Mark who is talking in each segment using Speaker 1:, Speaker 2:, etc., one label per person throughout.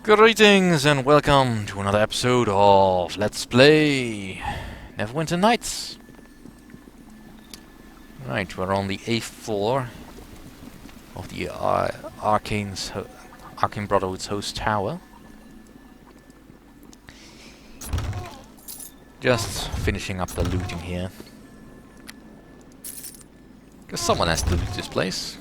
Speaker 1: Greetings and welcome to another episode of Let's Play Neverwinter Nights. Right, we're on the 8th floor of the Arcane Brotherhood's host tower. Just finishing up the looting here. Because someone has to loot this place.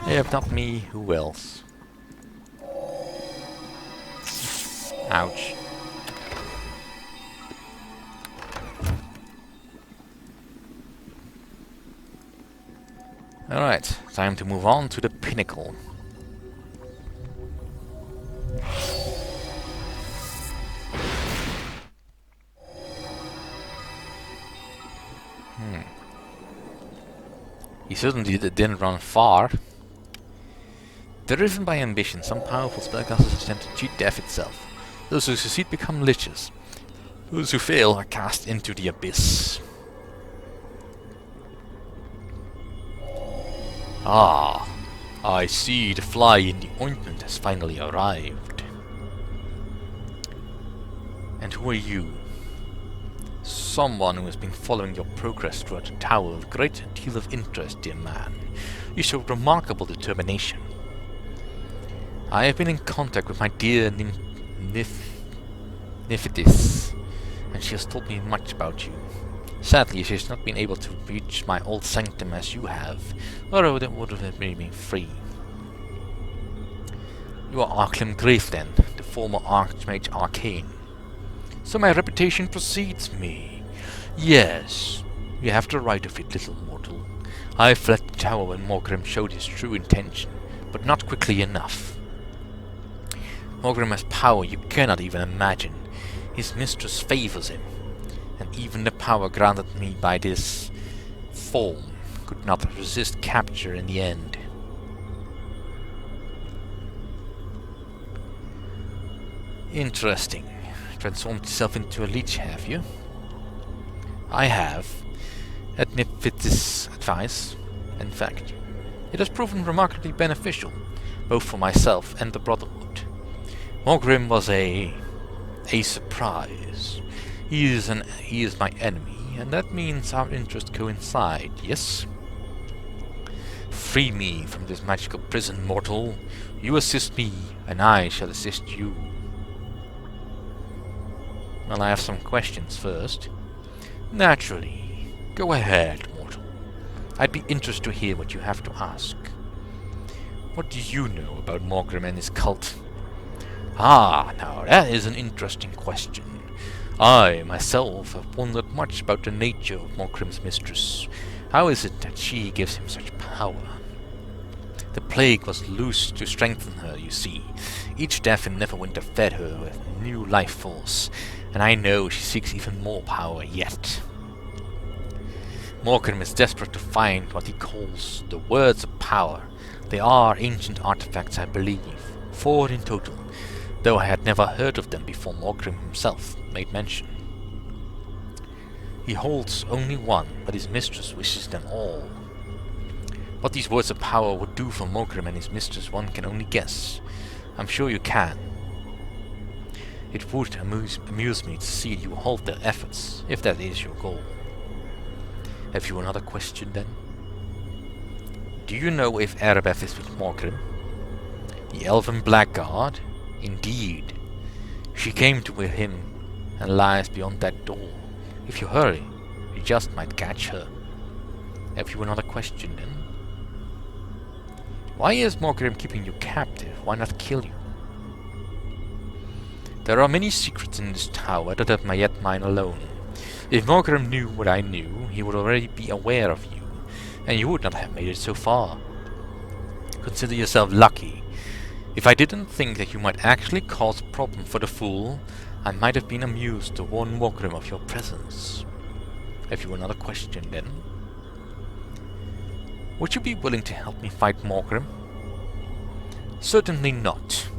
Speaker 1: If not me, who else? Ouch. Alright, time to move on to the pinnacle. He certainly didn't run far. Driven by ambition, some powerful spellcasters attempt to cheat death itself. Those who succeed become liches. Those who fail are cast into the abyss. Ah, I see the fly in the ointment has finally arrived. And who are you? Someone who has been following your progress throughout the tower with a great deal of interest, dear man. You showed remarkable determination. I have been in contact with my dear Nifidis, and she has told me much about you. Sadly, she has not been able to reach my old sanctum as you have, or I would have made me free. You are Arklem Greeth then, the former Archmage Arcane. So my reputation precedes me. Yes, you have the right of it, little mortal. I fled the tower when Morgrim showed his true intention, but not quickly enough. Morgrim has power you cannot even imagine. His mistress favors him, and even the power granted me by this form could not resist capture in the end. Interesting. Transformed yourself into a leech, have you? I have. At Nifidis' advice, in fact. It has proven remarkably beneficial, both for myself and the Brotherhood. Morgrim was a surprise. He is my enemy, and that means our interests coincide, yes? Free me from this magical prison, mortal. You assist me, and I shall assist you. Well, I have some questions first. Naturally. Go ahead, mortal. I'd be interested to hear what you have to ask. What do you know about Morgrim and his cult? Ah, now that is an interesting question. I, myself, have wondered much about the nature of Morgrim's mistress. How is it that she gives him such power? The plague was loosed to strengthen her, you see. Each death in Neverwinter fed her with new life force, and I know she seeks even more power yet. Morgrim is desperate to find what he calls the Words of Power. They are ancient artifacts, I believe, 4 in total, though I had never heard of them before Morgrim himself made mention. He holds only one, but his mistress wishes them all. What these Words of Power would do for Morgrim and his mistress one can only guess. I'm sure you can. It would amuse me to see you halt their efforts, if that is your goal. Have you another question then? Do you know if Erebeth is with Morgrim? The elven blackguard? Indeed. She came to with him and lies beyond that door. If you hurry, you just might catch her. Have you another question then? Why is Morgrim keeping you captive? Why not kill you? There are many secrets in this tower that are yet mine alone. If Morgrim knew what I knew, he would already be aware of you, and you would not have made it so far. Consider yourself lucky. If I didn't think that you might actually cause a problem for the fool, I might have been amused to warn Morgrim of your presence. Have you another question then? Would you be willing to help me fight Morgrim? Certainly not.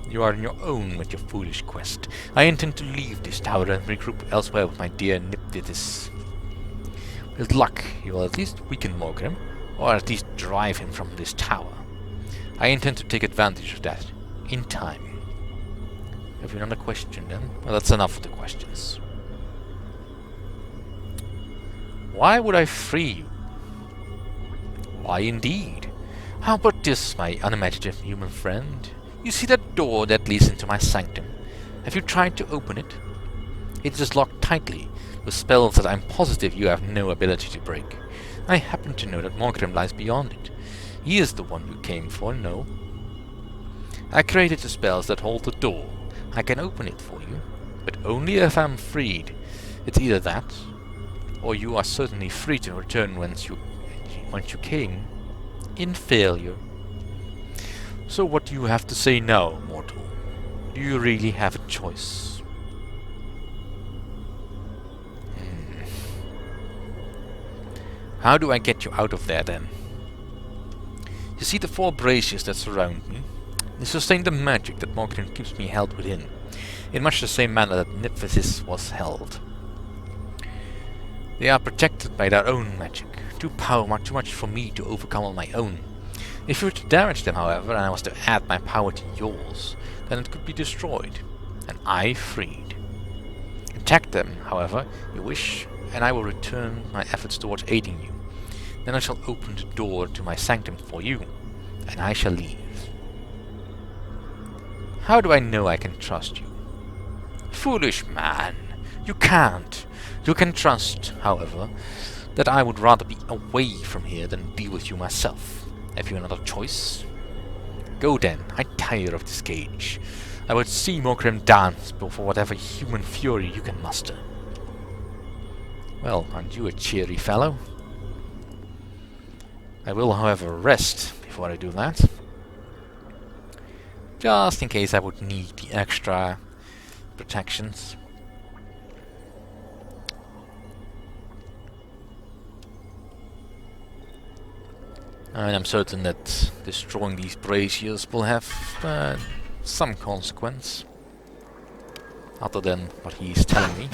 Speaker 1: You are on your own with your foolish quest. I intend to leave this tower and regroup elsewhere with my dear Nifidis. With luck, you will at least weaken Morgrim, or at least drive him from this tower. I intend to take advantage of that. in time. Have you another question then? Well, that's enough of the questions. Why would I free you? Why indeed? How about this, my unimaginative human friend? You see that door that leads into my sanctum? Have you tried to open it? It is locked tightly, with spells that I'm positive you have no ability to break. I happen to know that Morgrim lies beyond it. He is the one you came for, no? I created the spells that hold the door. I can open it for you, but only if I'm freed. It's either that, or you are certainly free to return whence you came, in failure. So what do you have to say now, mortal? Do you really have a choice? How do I get you out of there then? You see the 4 braziers that surround me? They sustain the magic that Morgrim keeps me held within, in much the same manner that Nephthys was held. They are protected by their own magic, too much for me to overcome on my own. If you were to damage them, however, and I was to add my power to yours, then it could be destroyed, and I freed. Attack them, however, you wish, and I will return my efforts towards aiding you. Then I shall open the door to my sanctum for you, and I shall leave. How do I know I can trust you? Foolish man, you can't. You can trust, however, that I would rather be away from here than deal with you myself. Have you another choice? Go then, I tire of this cage. I would see Morgrim dance before whatever human fury you can muster. Well, aren't you a cheery fellow? I will, however, rest before I do that. Just in case I would need the extra protections. And I'm certain that destroying these braziers will have some consequence, other than what he's telling me.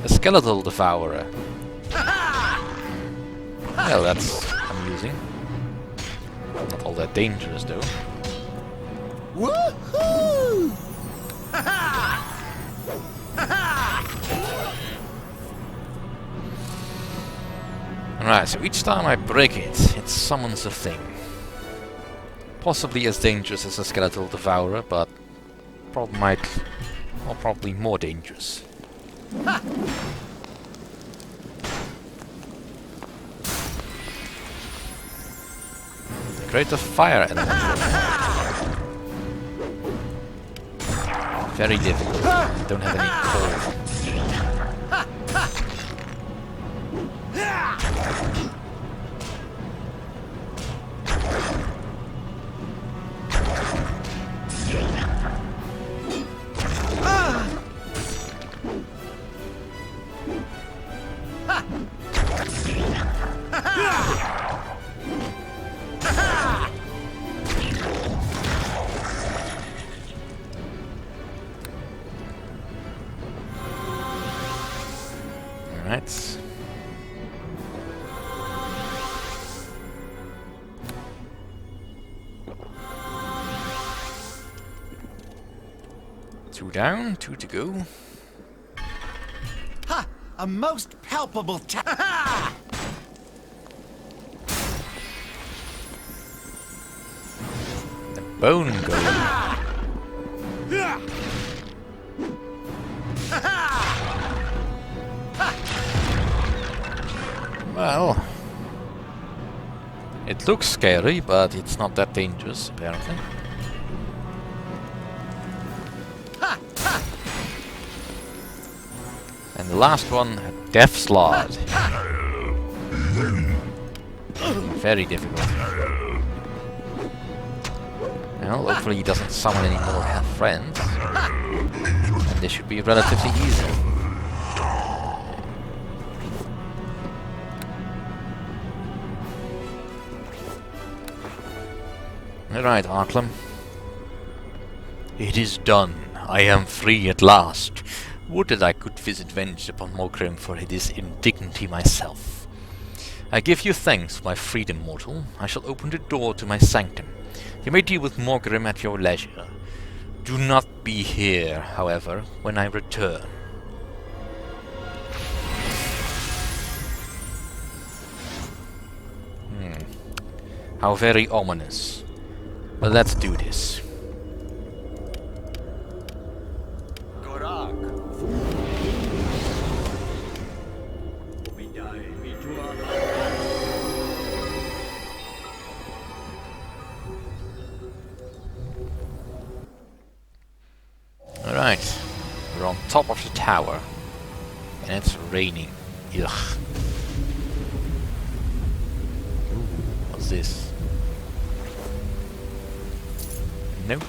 Speaker 1: A skeletal devourer. Well, that's amusing. Not all that dangerous, though.
Speaker 2: Woohoo!
Speaker 1: Alright, so each time I break it, it summons a thing. Possibly as dangerous as a skeletal devourer, but probably more dangerous. Create a fire element. Very difficult. I don't have any coal. Alright. Two down, 2 to go.
Speaker 2: Ha! A most palpable
Speaker 1: The bone golem. Well, it looks scary, but it's not that dangerous, apparently. And the last one, Death's Lord. Very difficult. Well, hopefully he doesn't summon any more friends. And this should be relatively easy. Alright, Arklem. It is done. I am free at last. Would that I could visit vengeance upon Morgrim for his indignity myself. I give you thanks for my freedom, mortal. I shall open the door to my sanctum. You may deal with Morgrim at your leisure. Do not be here, however, when I return. How very ominous. But let's do this. Alright, we're on top of the tower, and it's raining. Ugh. Ooh, what's this? Note,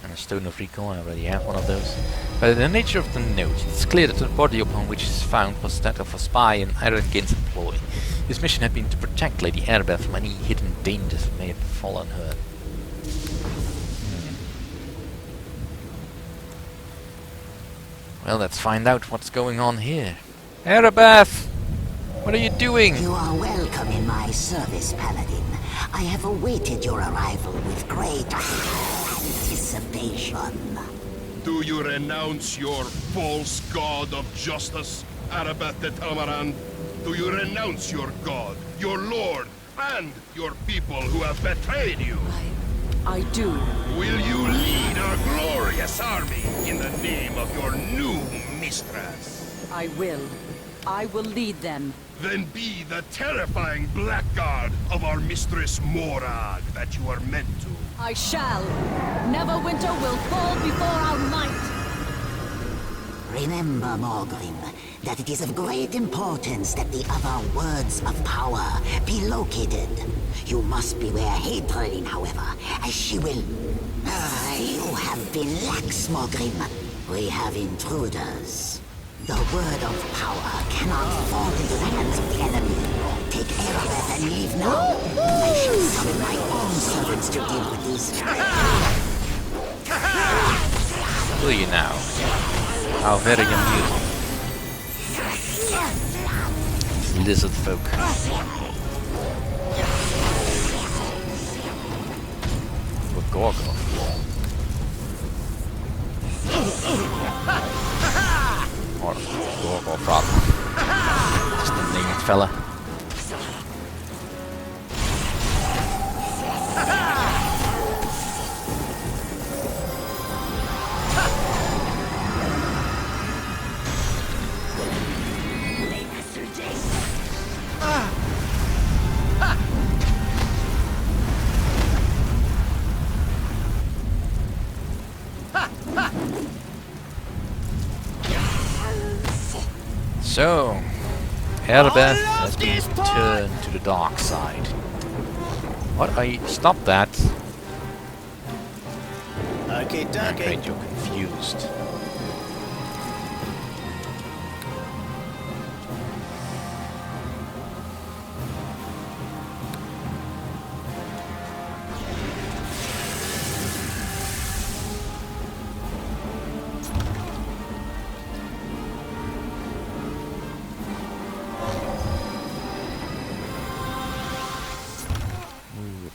Speaker 1: and a stone of recall. I already have one of those. By the nature of the note, it's clear that the body upon which it is found was that of a spy in Erikson's employ. His mission had been to protect Lady Erebeth from any hidden dangers that may have befallen her. Well, let's find out what's going on here. Erebeth! What are you doing?
Speaker 3: You are welcome in my service, Paladin. I have awaited your arrival with great anticipation.
Speaker 4: Do you renounce your false god of justice, Erebeth de Talmarand? Do you renounce your god, your lord, and your people who have betrayed you?
Speaker 5: I do.
Speaker 4: Will you lead our glorious army in the name of your new mistress?
Speaker 5: I will. I will lead them.
Speaker 4: Then be the terrifying blackguard of our mistress Morag that you are meant to.
Speaker 5: I shall. Neverwinter will fall before our might.
Speaker 3: Remember, Morgrim, that it is of great importance that the other words of power be located. You must beware Hadrian, however, as she will... you have been lax, Morgrim. We have intruders. The word of power cannot fall into the hands of the enemy. Take Erebeth and leave now. I shall summon my own servants to deal with these.
Speaker 1: Will you now? How very amusing. Lizard folk. Or Gorgon. Or Gorgon. Just the named fella. So, Erebeth has been turned to the dark side. What? Stop that.
Speaker 2: Okay,
Speaker 1: I'm afraid you're confused.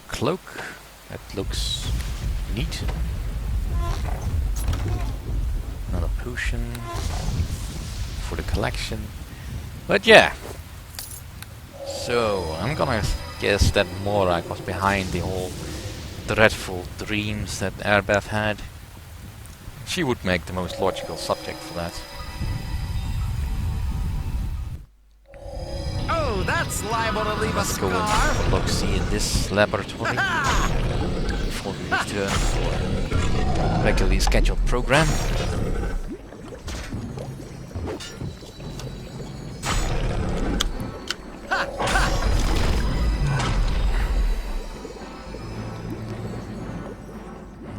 Speaker 1: Cloak. That looks neat. Another potion for the collection. But yeah. So I'm gonna guess that Morag was behind the whole dreadful dreams that Erebeth had. She would make the most logical subject for that.
Speaker 2: Oh, that's liable to leave a
Speaker 1: Let's go and
Speaker 2: scar.
Speaker 1: have a look-see in this laboratory before we return for a regularly scheduled program.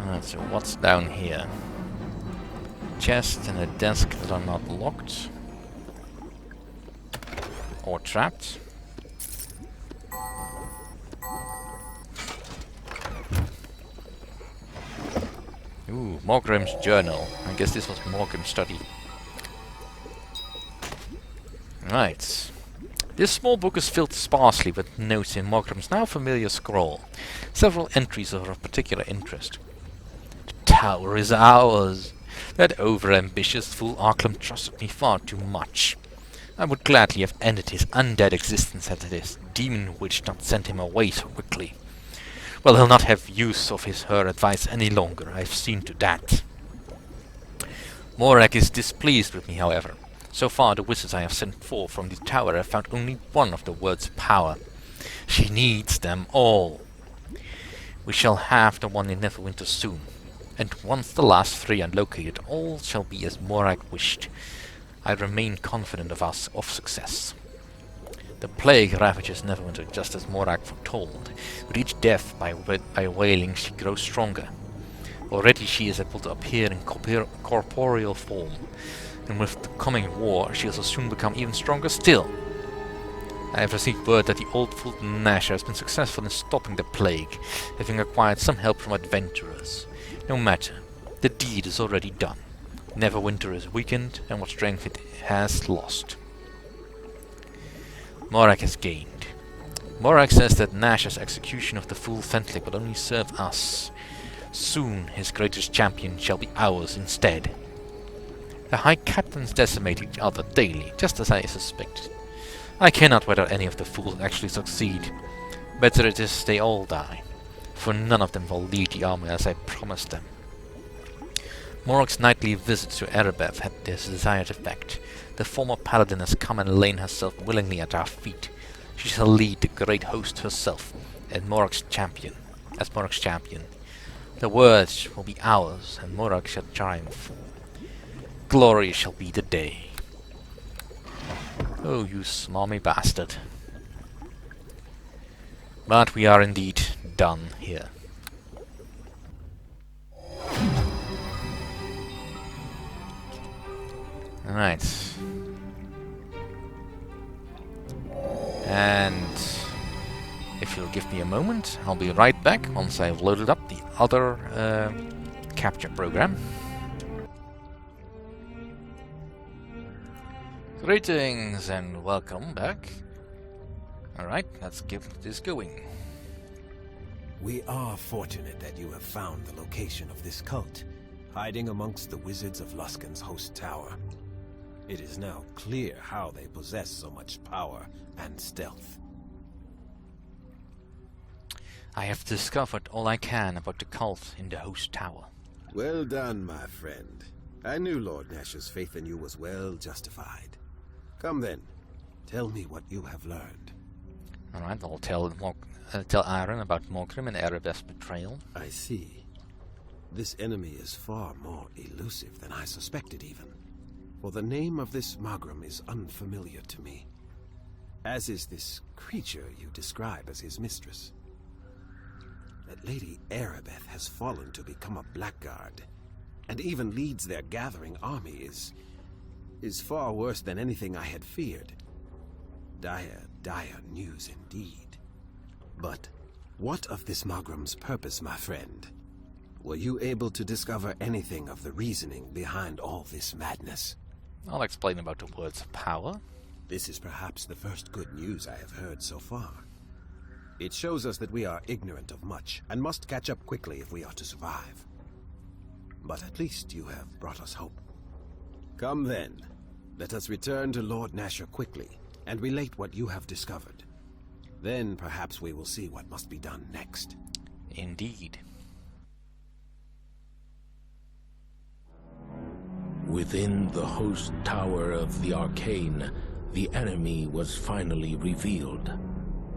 Speaker 1: Alright, so what's down here? Chest and a desk that are not locked. Or trapped. Ooh, Morgrim's journal. I guess this was Morgrim's study. Right. This small book is filled sparsely with notes in Morgrim's now familiar scroll. Several entries are of particular interest. The tower is ours. That over-ambitious fool Arklem trusted me far too much. I would gladly have ended his undead existence had this demon witch not sent him away so quickly. Well, he'll not have use of her advice any longer, I've seen to that. Morak is displeased with me, however. So far, the wizards I have sent forth from the tower have found only one of the words of power. She needs them all. We shall have the one in Neverwinter soon, and once the last 3 are located, all shall be as Morak wished. I remain confident of success. The plague ravages Neverwinter just as Morak foretold. With each death by wailing, she grows stronger. Already she is able to appear in corporeal form, and with the coming war she will soon become even stronger still. I have received word that the old fool Nasher has been successful in stopping the plague, having acquired some help from adventurers. No matter, the deed is already done. Neverwinter is weakened, and what strength it has lost. Morak has gained. Morak says that Nasher's execution of the fool Fentlik will only serve us. Soon his greatest champion shall be ours instead. The High Captains decimate each other daily, just as I suspected. I cannot whether any of the fools actually succeed. Better it is they all die, for none of them will lead the army as I promised them. Morak's nightly visits to Erebeth had this desired effect. The former Paladin has come and lain herself willingly at our feet. She shall lead the great host herself, as Morak's champion. The words will be ours, and Morak shall triumph. Glory shall be the day. Oh, you smarmy bastard. But we are indeed done here. Alright. And if you'll give me a moment, I'll be right back once I've loaded up the other capture program. Greetings and welcome back. Alright, let's get this going.
Speaker 2: We are fortunate that you have found the location of this cult, hiding amongst the wizards of Luskan's host tower. It is now clear how they possess so much power and stealth.
Speaker 1: I have discovered all I can about the cult in the host tower.
Speaker 6: Well done, my friend. I knew Lord Nasher's faith in you was well justified. Come then, tell me what you have learned.
Speaker 1: Alright, I'll tell Aaron about Morgrim and Erebeth's betrayal.
Speaker 6: I see. This enemy is far more elusive than I suspected even. For the name of this Morgrim is unfamiliar to me. As is this creature you describe as his mistress. That Lady Erebeth has fallen to become a blackguard, and even leads their gathering army is far worse than anything I had feared. Dire, dire news indeed. But what of this Morgrim's purpose, my friend? Were you able to discover anything of the reasoning behind all this madness?
Speaker 1: I'll explain about the words of power.
Speaker 6: This is perhaps the first good news I have heard so far. It shows us that we are ignorant of much, and must catch up quickly if we are to survive. But at least you have brought us hope. Come then, let us return to Lord Nasher quickly, and relate what you have discovered. Then perhaps we will see what must be done next.
Speaker 1: Indeed.
Speaker 7: Within the host tower of the Arcane, the enemy was finally revealed.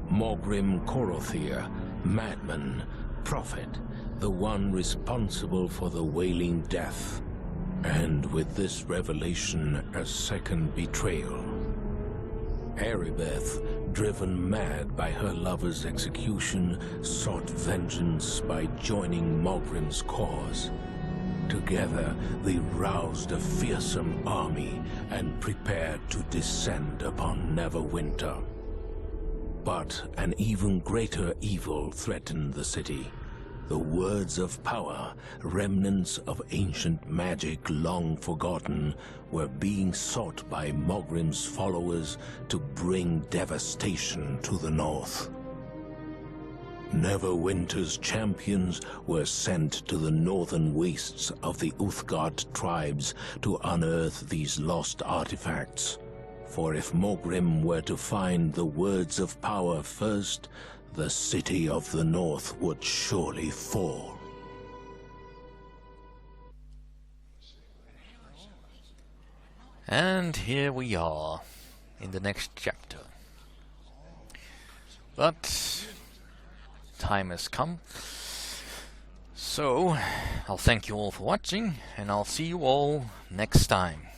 Speaker 7: Morgrim Korothir, madman, prophet, the one responsible for the Wailing Death. And with this revelation, a second betrayal. Erebeth, driven mad by her lover's execution, sought vengeance by joining Morgrim's cause. Together, they roused a fearsome army and prepared to descend upon Neverwinter. But an even greater evil threatened the city. The words of power, remnants of ancient magic long forgotten, were being sought by Mogrim's followers to bring devastation to the north. Neverwinter's champions were sent to the northern wastes of the Uthgard tribes to unearth these lost artifacts. For if Mogrim were to find the words of power first, the city of the north would surely fall.
Speaker 1: And here we are, in the next chapter. But time has come. So, I'll thank you all for watching, and I'll see you all next time.